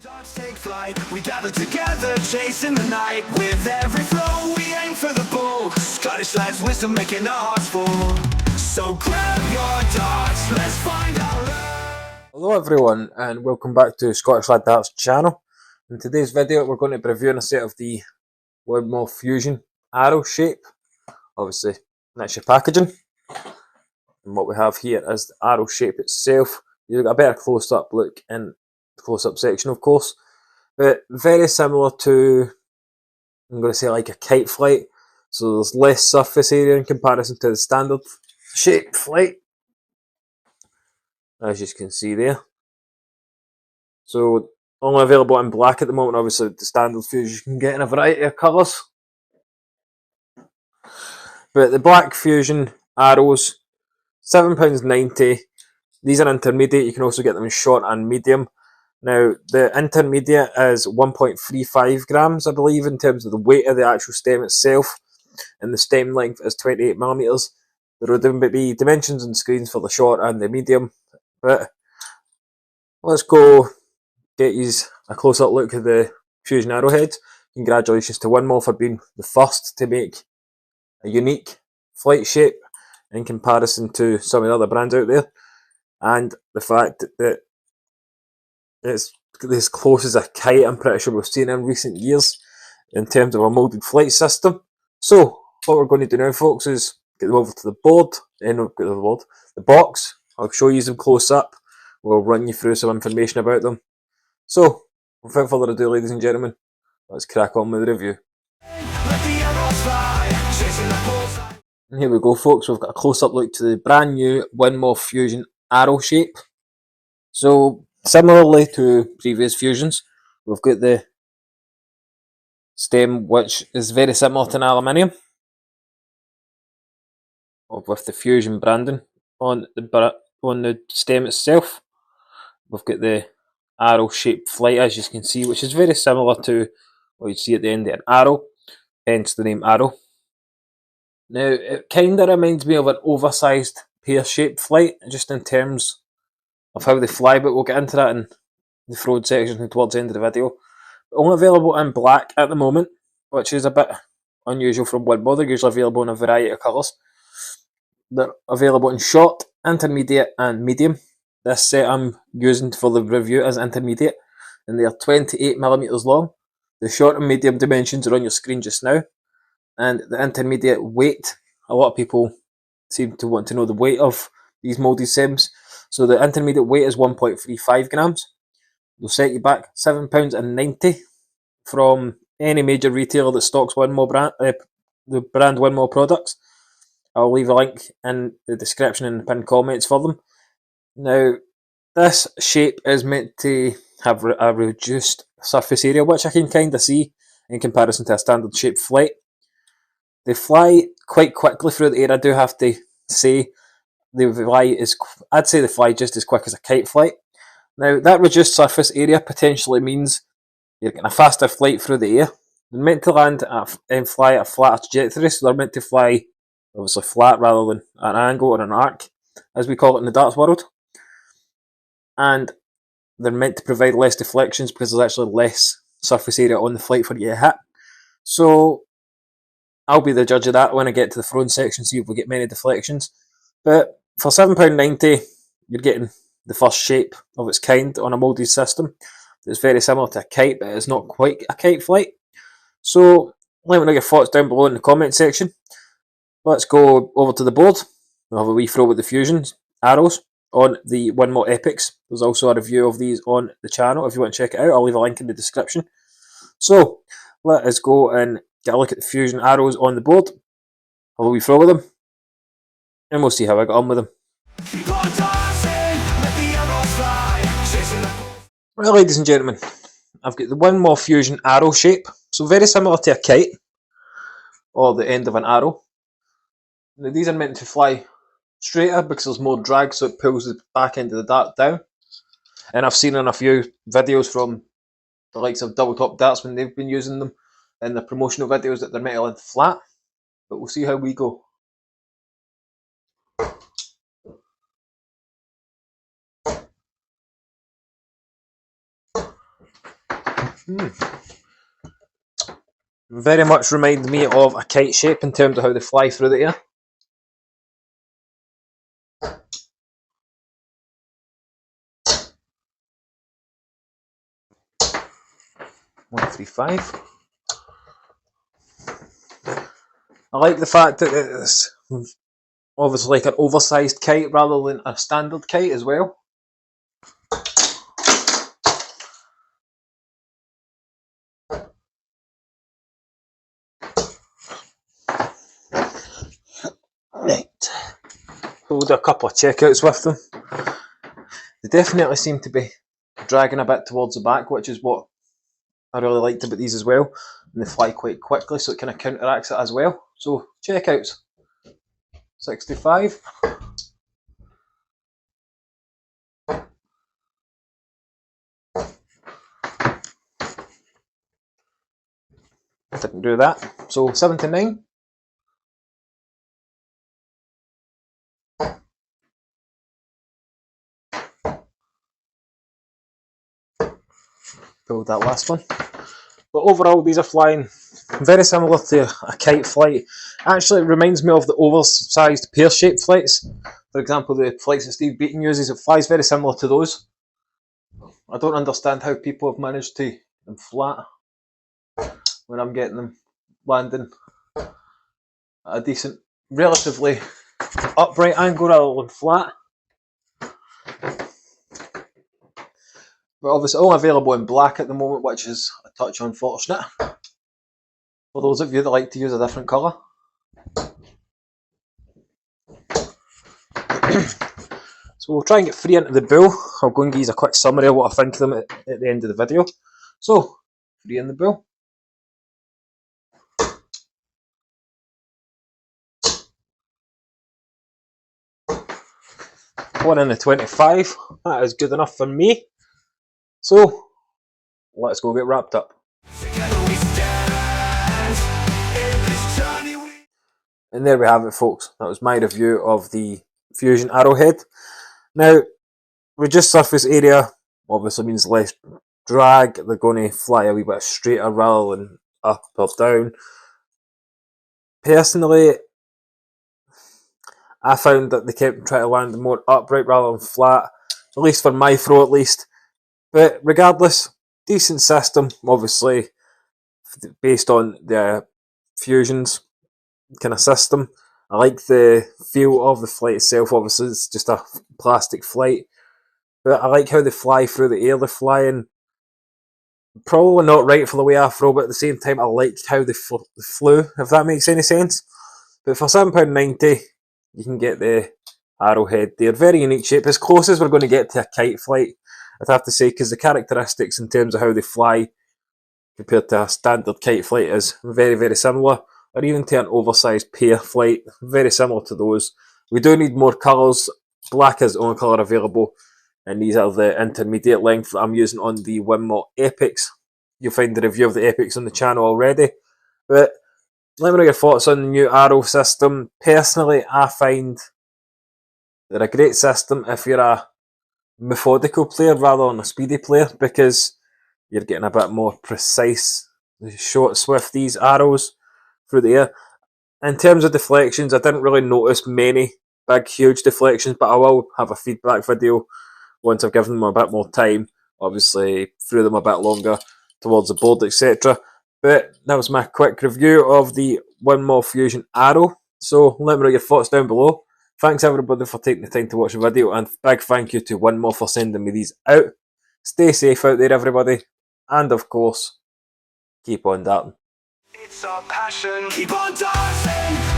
Stars take flight, we gather together, chasing the night. With every flow, we aim for the bull. Scottish lads, wisdom making our hearts full. So grab your darts, let's find our love. Hello everyone, and welcome back to Scottish Lad Darts channel. In today's video, we're going to be reviewing a set of the Winmau Fusion arrow shape. Obviously, that's your packaging. And what we have here is the arrow shape itself. You've got a better close-up look in the close-up section, of course. But very similar to, I'm going to say, like a kite flight. So there's less surface area in comparison to the standard shape flight, as you can see there. So only available in black at the moment. Obviously, the standard Fusion you can get in a variety of colours. But the black Fusion arrows, £7.90. These are intermediate. You can also get them in short and medium. Now, the intermediate is 1.35 grams, I believe, in terms of the weight of the actual stem itself. And the stem length is 28mm. There will be dimensions and screens for the short and the medium. But let's go get you a close-up look at the Fusion arrowheads. Congratulations to Winmau for being the first to make a unique flight shape in comparison to some of the other brands out there. And the fact that it's as close as a kite, I'm pretty sure we've seen in recent years in terms of a moulded flight system. So what we're going to do now, folks, is get them over to the board, the box. I'll show you them close up. We'll run you through some information about them. So, without further ado, ladies and gentlemen, let's crack on with the review. And here we go, folks. We've got a close-up look to the brand new Winmau Fusion arrow shape. So, similarly to previous Fusions, we've got the stem, which is very similar to an aluminium, with the Fusion branding on the stem itself. We've got the arrow-shaped flight, as you can see, which is very similar to what you see at the end of an arrow, hence the name arrow. Now, it kind of reminds me of an oversized pear-shaped flight, just in terms of how they fly, but we'll get into that in the throwing section towards the end of the video. Only available in black at the moment, which is a bit unusual from Winmau. They're usually available in a variety of colours. They're available in short, intermediate and medium. This set I'm using for the review is intermediate, and they are 28mm long. The short and medium dimensions are on your screen just now. And the intermediate weight, a lot of people seem to want to know the weight of these moulded stems. So the intermediate weight is 1.35 grams. They'll set you back £7.90 from any major retailer that stocks Winmau brand, the brand Winmau products. I'll leave a link in the description and the pinned comments for them. Now, this shape is meant to have a reduced surface area, which I can kind of see in comparison to a standard shaped flight. They fly quite quickly through the air. I do have to say, I'd say they fly just as quick as a kite flight. Now, that reduced surface area potentially means you're getting a faster flight through the air. They're meant to land and fly at a flatter trajectory, so they're meant to fly obviously flat rather than an angle or an arc, as we call it in the darts world. And they're meant to provide less deflections because there's actually less surface area on the flight for you to hit. So I'll be the judge of that when I get to the throwing section, see if we get many deflections. But for £7.90, you're getting the first shape of its kind on a moulded system. It's very similar to a kite, but it's not quite a kite flight. So let me know your thoughts down below in the comment section. Let's go over to the board. We'll have a wee throw with the Fusion arrows on the Winmau Epics. There's also a review of these on the channel if you want to check it out. I'll leave a link in the description. So let us go and get a look at the Fusion arrows on the board. Have a wee throw with them, and we'll see how I got on with them. Well, ladies and gentlemen, I've got the Winmau Fusion arrow shape. So very similar to a kite, or the end of an arrow. Now, these are meant to fly straighter because there's more drag, so it pulls the back end of the dart down. And I've seen in a few videos from the likes of Double Top Darts when they've been using them in the promotional videos that they're meant to land flat. But we'll see how we go. Very much reminds me of a kite shape in terms of how they fly through the air. $135. I like the fact that it's obviously like an oversized kite rather than a standard kite as well. Right. We'll do a couple of checkouts with them. They definitely seem to be dragging a bit towards the back, which is what I really liked about these as well. And they fly quite quickly, so it kind of counteracts it as well. So checkouts. 65. Didn't do that. So 79. Pulled that last one. But overall, these are flying very similar to a kite flight. Actually, it reminds me of the oversized pear-shaped flights. For example, the flights that Steve Beaton uses, it flies very similar to those. I don't understand how people have managed to get them flat when I'm getting them landing at a decent, relatively upright angle rather than flat. But obviously only available in black at the moment, which is a touch unfortunate for those of you that like to use a different colour. So we'll try and get 3 into the bill. I'll go and give you a quick summary of what I think of them at the end of the video. So, 3 in the bill. One in the 25. That is good enough for me. So, let's go get wrapped up. And there we have it, folks. That was my review of the Fusion Arrowhead. Now, reduced surface area obviously means less drag. They're going to fly a wee bit straighter rather than up or down. Personally, I found that they kept trying to land more upright rather than flat, at least for my throw at least. But regardless, decent system, obviously, based on the Fusion's kind of system. I like the feel of the flight itself. Obviously, it's just a plastic flight, but I like how they fly through the air. They're flying probably not right for the way I throw, but at the same time, I liked how they flew, if that makes any sense. But for £7.90, you can get the Arrowhead. They're very unique shape, as close as we're going to get to a kite flight, I'd have to say, because the characteristics in terms of how they fly compared to a standard kite flight is very, very similar. Or even to an oversized pear flight, very similar to those. We do need more colours. Black is the only colour available, and these are the intermediate length that I'm using on the Winmau Epics. You'll find the review of the Epics on the channel already. But let me know your thoughts on the new arrow system. Personally, I find they're a great system if you're a methodical player rather than a speedy player, because you're getting a bit more precise shots with these arrows through the air. In terms of deflections, I didn't really notice many big, huge deflections, but I will have a feedback video once I've given them a bit more time. Obviously, threw them a bit longer towards the board, etc. But that was my quick review of the Winmau Fusion Arrow. So let me know your thoughts down below. Thanks everybody for taking the time to watch the video, and big thank you to Winmau for sending me these out. Stay safe out there, everybody, and of course, keep on darting. It's our passion, keep on dancing.